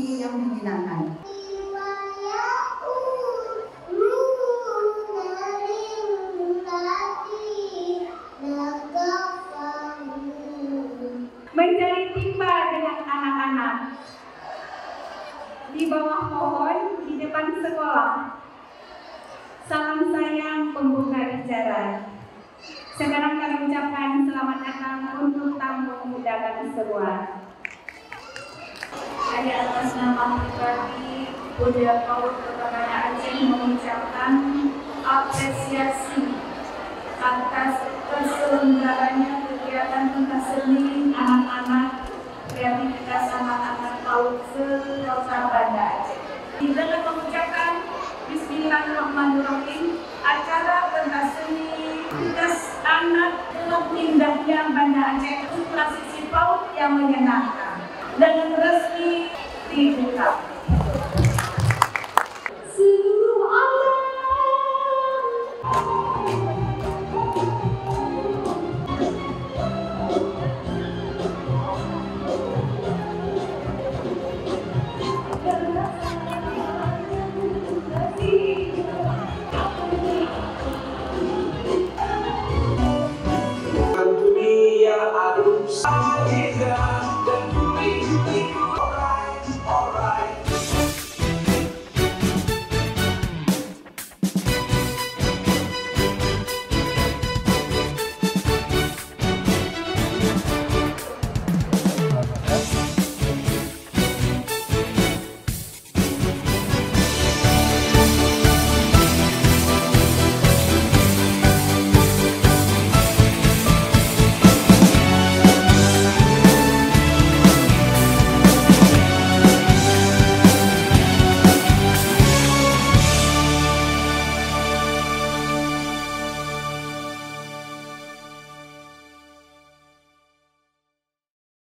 seperti yang digunakan. Mencari timba dengan anak-anak di bawah pohon di depan sekolah. Salam sayang pembuka acara. Sekarang kami ucapkan selamat datang untuk tamu undangan semua. Saya atas nama pribadi Budaya PAUD Kota Banda Aceh mengucapkan apresiasi atas terselenggaranya kegiatan pentas seni anak-anak, kreativitas anak-anak PAUD se-Kota Banda Aceh. Dengan mengucapkan Bismillahirrahmanirrahim, acara pentas seni pentas anak dengan indahnya Banda Aceh klasisi PAUD yang menyenangkan dengan resmi dibuka. Seluruh alam dunia adus